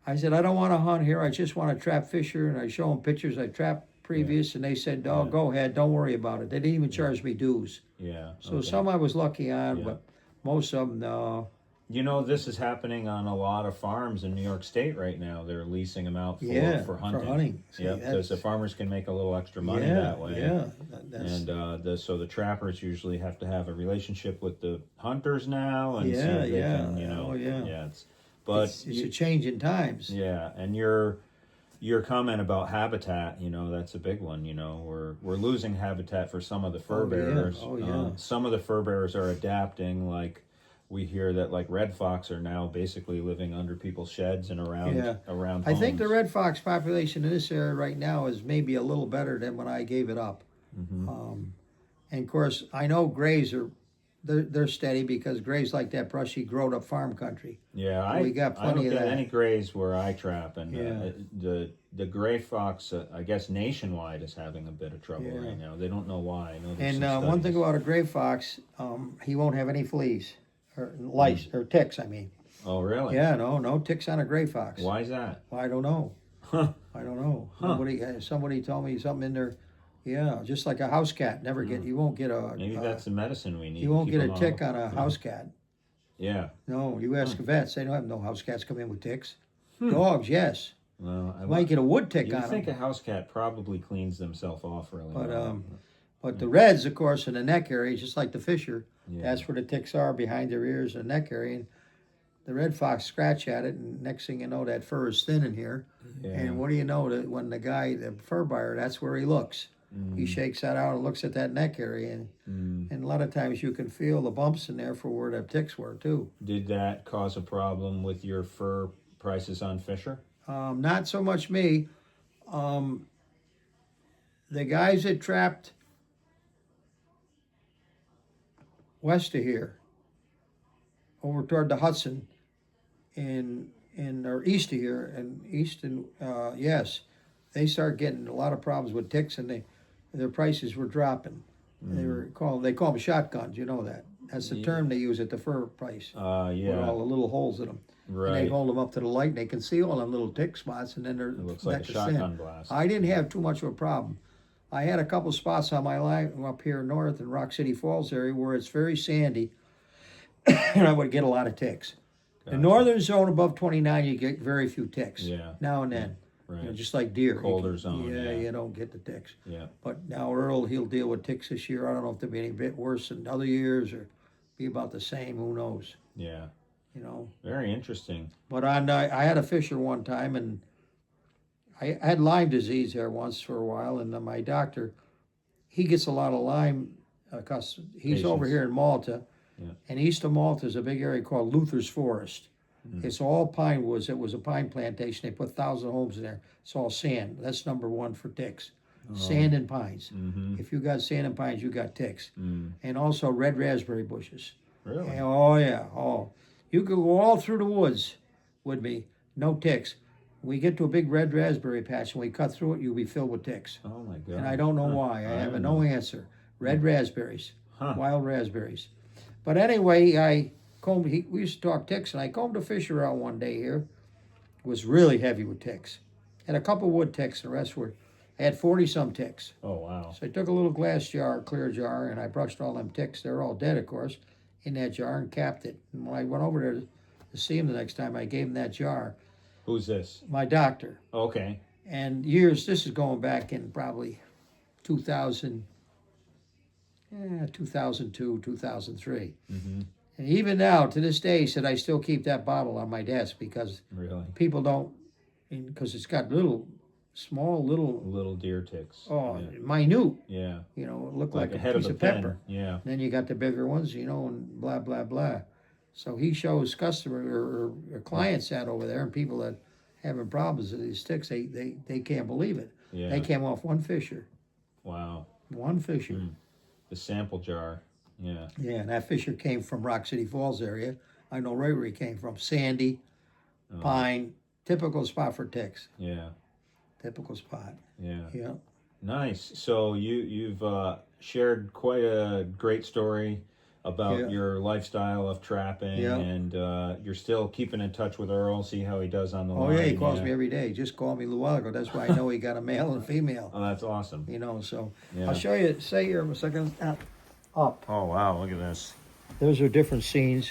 I said, "I don't want to hunt here. I just want to trap fisher." And I show them pictures I trapped previous, and they said, "Oh, go ahead. Don't worry about it." They didn't even charge me dues. Yeah. So some I was lucky on, but most of them, no. You know, this is happening on a lot of farms in New York State right now. They're leasing them out for hunting. For hunting. See, Yep, because the farmers can make a little extra money yeah, that way. Yeah, And so the trappers usually have to have a relationship with the hunters now, and see if they can, you know, Oh, yeah. yeah. It's a change in times. Yeah, and your comment about habitat, you know, that's a big one. You know, we're losing habitat for some of the fur bearers. Oh, yeah. Some of the fur bearers are adapting. Like we hear that like red fox are now basically living under people's sheds and around. I think homes. the red fox population in this area right now is maybe a little better than when I gave it up. And of course, I know grays are they're steady because grays like that brushy, growed up farm country. Yeah, we got plenty I don't of get that. any grays where I trap, and the gray fox, I guess nationwide, is having a bit of trouble right now. They don't know why. I know there's some one thing studies. about a gray fox, he won't have any fleas or lice or ticks. I mean, Oh, really? yeah, no ticks on a gray fox. Why is that? I don't know. Huh. I don't know. Huh. Somebody told me something in there. Yeah, just like a house cat. You won't get a. Maybe that's the medicine we need. You to won't keep get a them tick off. on a house cat. Yeah. No, you ask vets, they don't have no house cats come in with ticks. Dogs, yes. Well, You might get a wood tick you on think them. a house cat probably cleans themselves off really well. But the reds, of course, in the neck area, just like the fisher, Yeah. that's where the ticks are, behind their ears and neck area. And the red fox scratch at it, and next thing you know, that fur is thin in here. Yeah. And what do you know? That when the fur buyer, that's where he looks. He shakes that out and looks at that neck area, and a lot of times you can feel the bumps in there for where the ticks were too. Did that cause a problem with your fur prices on Fisher? Not so much me. The guys that trapped west of here, over toward the Hudson, or east of here, yes, they started getting a lot of problems with ticks, and their prices were dropping. They call them shotguns. You know that. That's the term they use at the fur price. With all the little holes in them. Right. And they hold them up to the light, and they can see all them little tick spots, and then they're It looks like a shotgun blast. I didn't have too much of a problem. I had a couple spots on my line up here north in Rock City Falls area where it's very sandy, and I would get a lot of ticks. The northern zone above 29, you get very few ticks. Yeah. Now and then. Right. You know, just like deer. Colder zone, yeah. You don't get the ticks. Yeah. But now Earl, he'll deal with ticks this year. I don't know if they'll be any bit worse than other years or be about the same. Who knows? Yeah. You know. Very interesting. But I had a fisher one time, and I had Lyme disease there once for a while, and my doctor, he gets a lot of Lyme, because he's over here in Malta, and east of Malta is a big area called Luther's Forest. It's all pine woods. It was a pine plantation. They put 1,000 homes in there. It's all sand. That's number one for ticks. Sand and pines. If you got sand and pines, you got ticks. And also red raspberry bushes. Really? And, oh, yeah. Oh, you could go all through the woods with me. No ticks. We get to a big red raspberry patch, and we cut through it, you'll be filled with ticks. Oh, my God. And I don't know why. I have no answer. Red raspberries. Wild raspberries. But anyway, we used to talk ticks, and I combed a fisher out one day here. It was really heavy with ticks. Had a couple wood ticks, and the rest I had 40-some ticks. Oh, wow. So I took a little glass jar, clear jar, and I brushed all them ticks. They're all dead, of course, in that jar, and capped it. And when I went over there to see him the next time, I gave him that jar. Who's this? My doctor. Okay. And this is going back in probably 2002, 2003. And even now, to this day, he said, I still keep that bottle on my desk because people don't, because it's got small little deer ticks. Minute. Yeah. You know, it looked like a head piece of pepper. Yeah. Then you got the bigger ones, and blah, blah, blah. So he shows or clients that over there, and people that having problems with these ticks, they can't believe it. Yeah. They came off one fisher. Wow. One fisher. The sample jar. Yeah. Yeah, and that fisher came from Rock City Falls area. I know right where he came from. Sandy, pine, typical spot for ticks. Yeah. Typical spot. Yeah. Yeah. Nice. So you've shared quite a great story about your lifestyle of trapping, and you're still keeping in touch with Earl, see how he does on the line. Oh, yeah, he calls me every day. He just called me a little while ago. That's why I know he got a male and a female. Oh, that's awesome. So Yeah. I'll show you, say here a second, up. Oh, wow, look at this. Those are different scenes.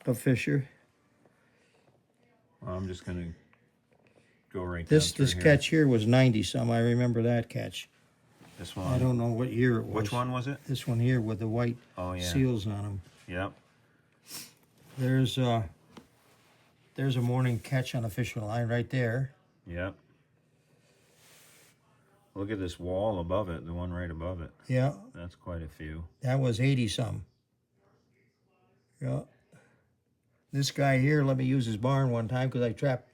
of Fisher. Well, I'm just gonna go right This down through this here. catch here was 90 some. I remember that catch. This one. I don't know what year it was. Which one was it? This one here with the white seals on them. Yep. There's a morning catch on a fishing line right there. Yep. Look at this wall above it, the one right above it. Yeah. That's quite a few. That was 80 some. Yeah. This guy here let me use his barn one time because I trapped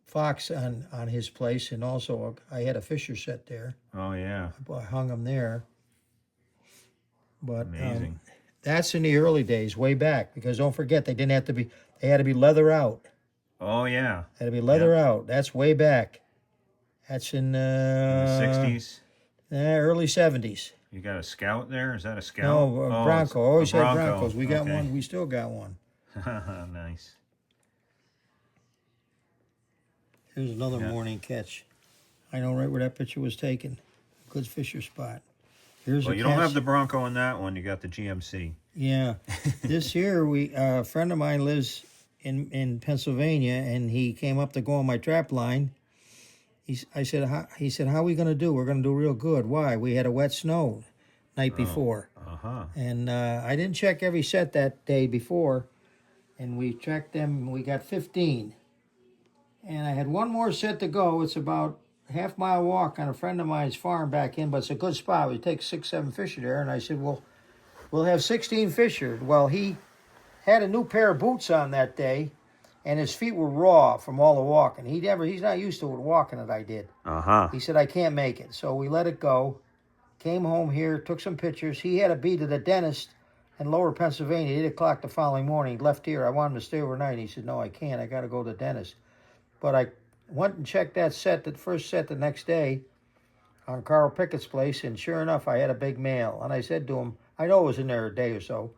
fox on his place, and also I had a Fisher set there. Oh yeah. I hung him there. But amazing. That's in the early days, way back, because don't forget they had to be leather out. Oh yeah. Had to be leather out. That's way back. That's in the 60s. Early 70s. You got a Scout there? Is that a Scout? No, oh, Bronco. Always had Bronco. Broncos. We got one. We still got one. Nice. Here's another morning catch. I know right where that picture was taken. Good Fisher spot. Here's well, a you catch. don't have the Bronco in that one. You got the GMC. Yeah. This here, a friend of mine lives in Pennsylvania, and he came up to go on my trap line. He said, how are we going to do? We're going to do real good. Why? We had a wet snow night before. Uh-huh. And I didn't check every set that day before, and we checked them, and we got 15. And I had one more set to go. It's about a half-mile walk on a friend of mine's farm back in, but it's a good spot. We take 6, 7 fisher there, and I said, well, we'll have 16 fisher. Well, he had a new pair of boots on that day, and his feet were raw from all the walking. He's not used to it walking that I did. Uh-huh. He said, I can't make it. So we let it go. Came home here, took some pictures. He had to be to the dentist in Lower Pennsylvania, 8 o'clock the following morning. He left here. I wanted him to stay overnight. He said, no, I can't. I got to go to the dentist. But I went and checked that first set the next day on Carl Pickett's place, and sure enough, I had a big male. And I said to him, I know it was in there a day or so.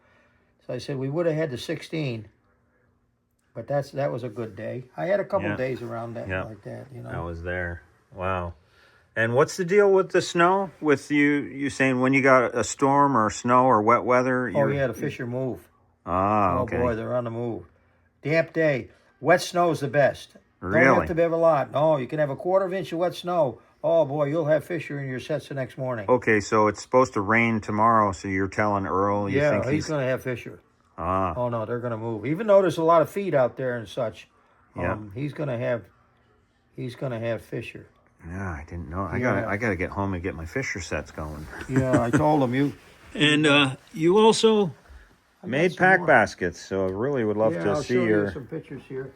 So I said, we would have had the 16. But that was a good day. I had a couple days around that like that, you know. I was there. Wow. And what's the deal with the snow? With you saying when you got a storm or snow or wet weather? Oh, yeah, the Fisher move. Ah, okay. Oh, boy, they're on the move. Damp day. Wet snow's the best. Really? Don't have to have a lot. No, you can have a 1/4 inch of wet snow. Oh, boy, you'll have Fisher in your sets the next morning. Okay, so it's supposed to rain tomorrow, so you're telling Earl you think he's going to have Fisher. Ah. Oh, no, they're going to move. Even though there's a lot of feed out there and such, yeah. He's going to have Fisher. Yeah, I didn't know. I gotta get home and get my Fisher sets going. Yeah, I told him you. And you also made pack baskets, so I really would love to I'll see show your. you some pictures here.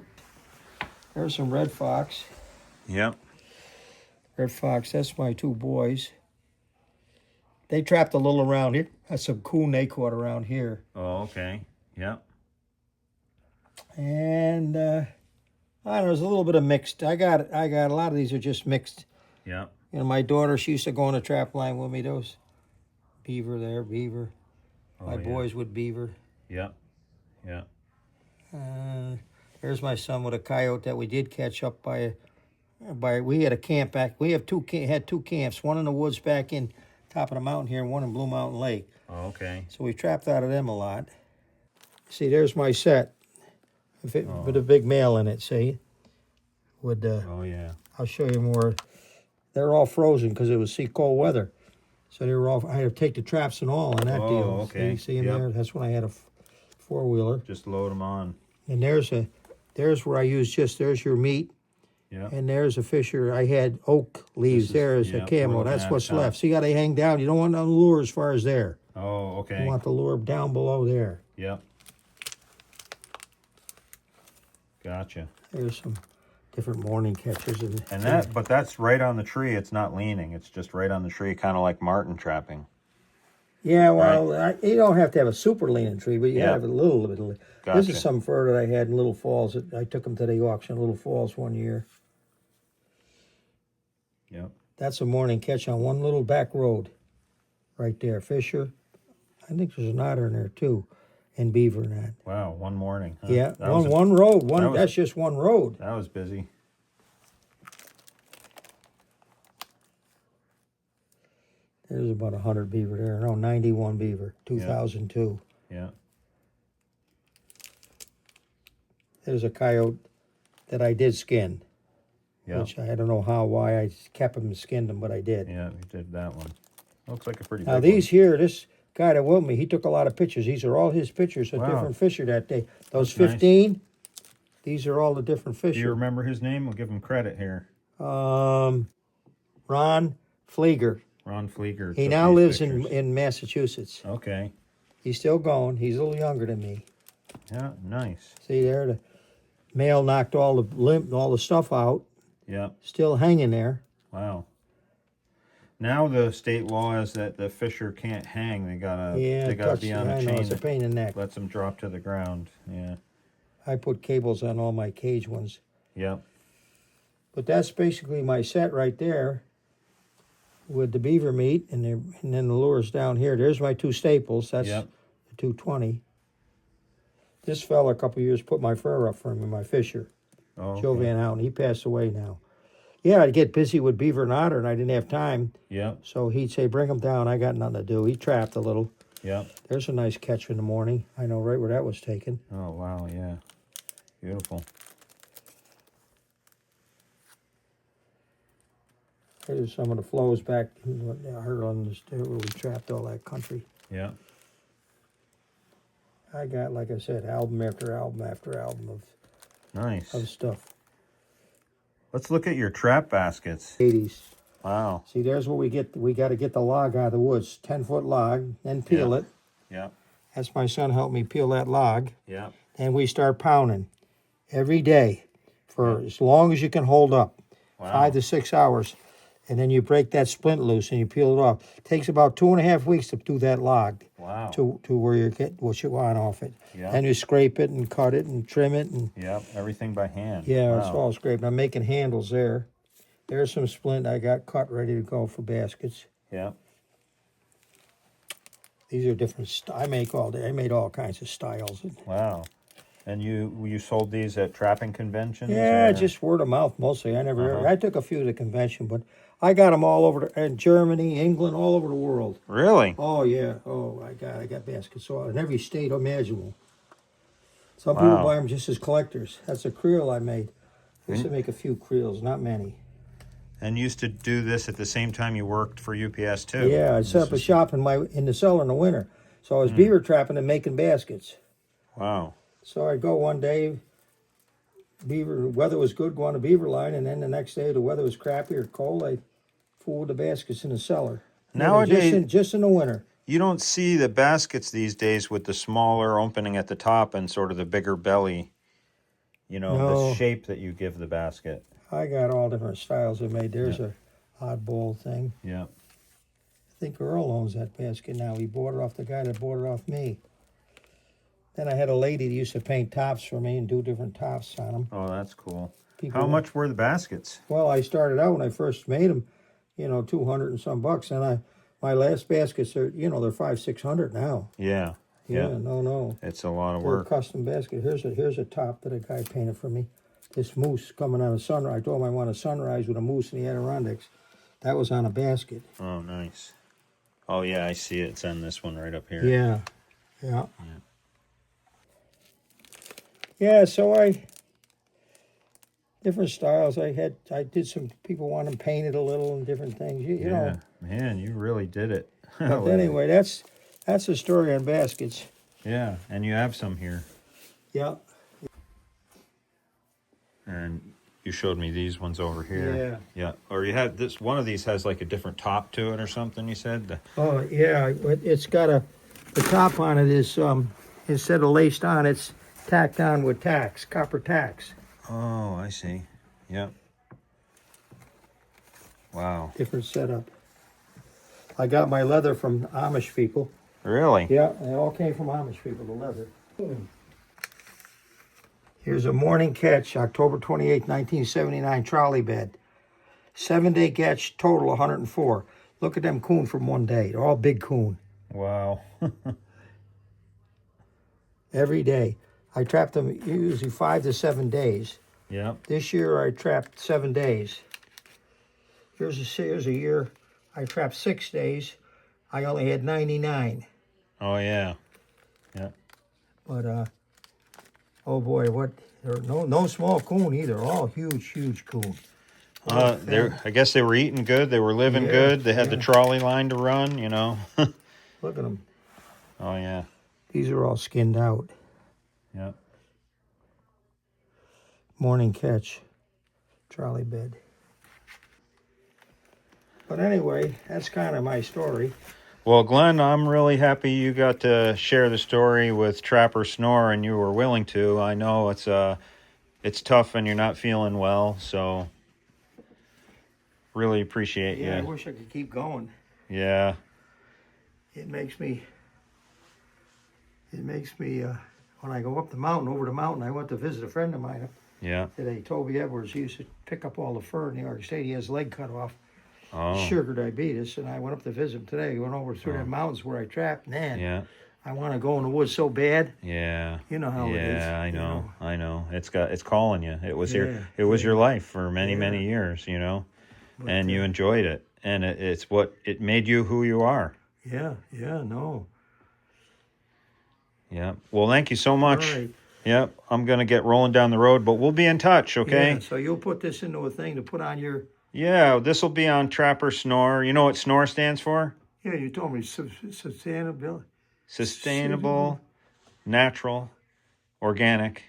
There's some red fox. Yep. Red fox. That's my 2 boys. They trapped a little around here. That's some coon they caught around here. Oh, okay. Yep. And I don't know, there's a little bit of mixed. I got a lot of these are just mixed. Yep. You know, my daughter, she used to go on a trap line with me. Those beaver there, beaver. My boys with beaver. Yep. Yep. There's my son with a coyote that we did catch up by. We had a camp back. We had 2 camps. One in the woods back in top of the mountain here, and one in Blue Mountain Lake. Oh, okay. So we trapped out of them a lot. See, there's my set. With a big male in it, see? Oh, yeah. I'll show you more. They're all frozen because it was cold weather. So they were all, I had to take the traps and all on that deal. Okay. See them there? That's when I had a 4-wheeler. Just load them on. And there's where I used there's your meat. Yeah. And there's a Fisher. I had oak leaves there as a camo. That's what's left. So you got to hang down. You don't want the lure as far as there. Oh, okay. You want the lure down below there. Yep. Gotcha. There's some different morning catches. But that's right on the tree. It's not leaning. It's just right on the tree, kind of like marten trapping. Yeah, well, you don't have to have a super leaning tree, but you have a little bit of. Gotcha. This is some fur that I had in Little Falls. I took them to the auction in Little Falls one year. Yep. That's a morning catch on one little back road, right there. Fisher. I think there's an otter in there too, and beaver in that. Wow, one morning. Huh? Yeah, one road. That's just one road. That was busy. There's about 100 beaver there. No, 91 beaver, 2002. Yeah. There's a coyote that I did skin. Yeah. Which I don't know how, why I kept them and skinned them, but I did. Yeah, you did that one. Looks like a pretty Now big these here, this guy that with me, he took a lot of pictures. These are all his pictures of Wow. different fisher that day. Those That's 15, nice. these are all the different Do you fisher. remember his name? We'll give him credit here. Ron Flieger. Ron Flieger. He took now these lives pictures. in Massachusetts. Okay. He's still going. He's a little younger than me. Yeah, nice. See there, the male knocked all the stuff out. Yeah. Still hanging there. Wow. Now the state law is that the fisher can't hang. They gotta be on a chain It's a pain in the neck. that lets them drop to the ground. Yeah. I put cables on all my cage ones. Yep. But that's basically my set right there with the beaver meat and then the lures down here. There's my two staples. That's Yep. the 220. This fella a couple years put my fur up for me, my fisher. Oh, okay. Joe Van Houten. He passed away now. Yeah, I'd get busy with beaver and otter, and I didn't have time. Yep. So he'd say, bring them down. I got nothing to do. He trapped a little. Yep. There's a nice catch in the morning. I know right where that was taken. Oh, wow, yeah. Beautiful. There's some of the flows back I heard on this where we trapped all that country. Yeah. I got, like I said, album after album after album Nice. of stuff. Let's look at your trap baskets. 80s. Wow. See, there's what we get. We got to get the log out of the woods. 10-foot log, then peel it. Yeah. That's my son helped me peel that log. Yeah. And we start pounding every day for as long as you can hold up. Wow. 5 to 6 hours. And then you break that splint loose and you peel it off. It takes about 2.5 weeks to do that log. Wow. To where you get what you want off it. Yeah. And you scrape it and cut it and trim it. And Yep. Everything by hand. yeah, Wow. it's all scraped. I'm making handles there. There's some splint I got cut ready to go for baskets. Yeah. These are different. I made all kinds of styles. Wow. And you sold these at trapping conventions? Yeah, or? just word of mouth mostly. I took a few to the convention, but I got them all over in Germany, England, all over the world. Really? Oh yeah. Oh, I got baskets all in every state imaginable. Some people Wow. buy them just as collectors. That's a creel I made. I used to make a few creels, not many. And you used to do this at the same time you worked for UPS too? Yeah, I set up a shop in the cellar in the winter. So I was beaver trapping and making baskets. Wow. So I'd go one day, weather was good, go on the beaver line, and then the next day the weather was crappy or cold, I'd fool with the baskets in the cellar. Nowadays, just in the winter. you don't see the baskets these days with the smaller opening at the top and sort of the bigger belly, No. the shape that you give the basket. I got all different styles I made. There's a oddball thing. Yeah. I think Earl owns that basket now. He bought it off the guy that bought it off me. Then I had a lady that used to paint tops for me and do different tops on them. Oh, that's cool. People, How much were the baskets? Well, I started out when I first made them, $200 and some bucks, and my last baskets are, they're $500-600 now. Yeah. Yeah, no. It's a lot of They're a work. custom basket. Here's a top that a guy painted for me. This moose coming on a sunrise. I told him I want a sunrise with a moose in the Adirondacks. That was on a basket. Oh, nice. Oh, yeah, I see it. It's on this one right up here. Yeah. Yeah, so different styles. I did some, people want them painted a little and different things. You know. Man, you really did it. But anyway, that's the story on baskets. Yeah, and you have some here. Yeah. And you showed me these ones over here. Yeah. Yeah. Or you had this, one of these has like a different top to it or something, you said? Oh, yeah. It's got the top on it is, instead of laced on, it's tacked on with tacks, copper tacks. Oh, I see. Yep. Wow. Different setup. I got my leather from Amish people. Really? Yeah, they all came from Amish people, the leather. Here's a morning catch, October 28, 1979, trolley bed. 7-day catch, total 104. Look at them coon from one day. They're all big coon. Wow. Every day. I trapped them usually 5 to 7 days. Yep. This year I trapped 7 days. Here's a year I trapped 6 days. I only had 99. Oh, yeah. Yeah. But, oh boy, They're no small coon either. All huge coon. I guess they were eating good. They were living Yeah, good. They had the yeah. trolley line to run, you know. Look at them. Oh, yeah. These are all skinned out. Yeah. Morning catch. Trolley bed. But anyway, that's kind of my story. Well, Glenn, I'm really happy you got to share the story with Trapper Snore and you were willing to. I know it's tough and you're not feeling well, so really appreciate Yeah, I you. wish I could keep going. Yeah. It makes me, when I go up over the mountain, I went to visit a friend of mine Yeah. today, Toby Edwards. He used to pick up all the fur in New York State. He has his leg cut off. Oh. Sugar diabetes, and I went up to visit him today. We went over through the mountains where I trapped. Man, Yeah. I want to go in the woods so bad. Yeah. You know how it is. Yeah, I know. You I know. It's calling you. It was Yeah, your life for many, Yeah. many years, you know. But, And you enjoyed it. And it's what it made you who you are. Yeah, no. Yeah. Well, thank you so much. All right. Yep. I'm going to get rolling down the road, but we'll be in touch, okay? Yeah, so you'll put this into a thing to put on your... Yeah, this will be on Trapper Snore. You know what Snore stands for? Yeah, you told me sustainability. Sustainable, natural, organic,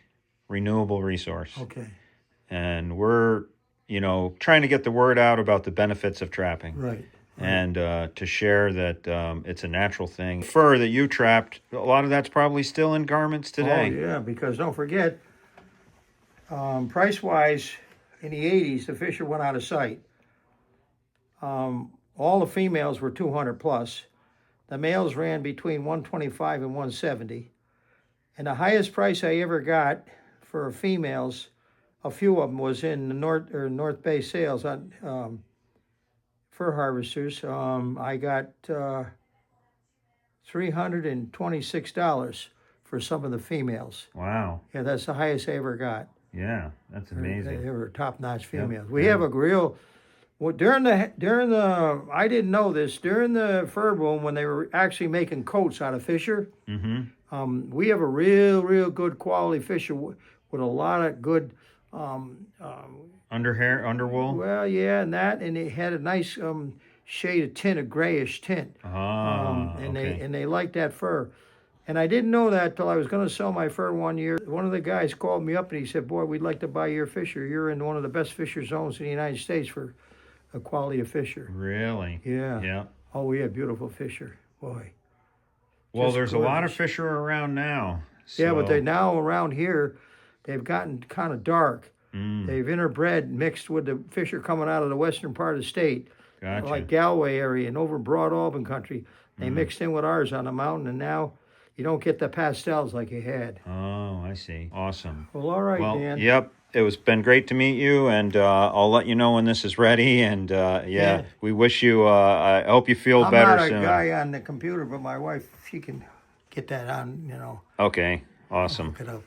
renewable resource. Okay, And we're, trying to get the word out about the benefits of trapping. right. And to share that it's a natural thing. Fur that you trapped, a lot of that's probably still in garments today. Oh, yeah, because don't forget, price-wise, in the 80s, the fisher went out of sight. All the females were 200 plus. The males ran between 125 and 170. And the highest price I ever got for females, a few of them was in the North Bay sales on fur harvesters. I got $326 for some of the females. Wow. Yeah, that's the highest I ever got. Yeah, that's amazing. They were top-notch females. We have a real. Well, during the I didn't know this, during the fur boom when they were actually making coats out of fisher. Mm-hmm. We have a real good quality fisher with a lot of good. Underwool. Well, yeah, and it had a nice shade of tint, a grayish tint. Okay. They liked that fur. And I didn't know that till I was going to sell my fur one year. One of the guys called me up and he said, "Boy, we'd like to buy your fisher. You're in one of the best fisher zones in the United States for a quality of fisher." Really? Yeah. Yeah. Oh, we have beautiful fisher, boy. Well, Just there's a lot of gorgeous. fisher around now. Yeah, but so- they now around here, they've gotten kind of dark. They've interbred, mixed with the fisher coming out of the western part of the state, Gotcha. like Galway area and over Broad Auburn country. They mixed in with ours on the mountain, and now you don't get the pastels like you had. Oh, I see. Awesome. Well, all right, Well, Dan. yep. It been great to meet you, and I'll let you know when this is ready. And Yeah. we wish you. I hope you feel I'm better not a soon. guy on the computer, but my wife, she can get that on, Okay. Awesome. look it up.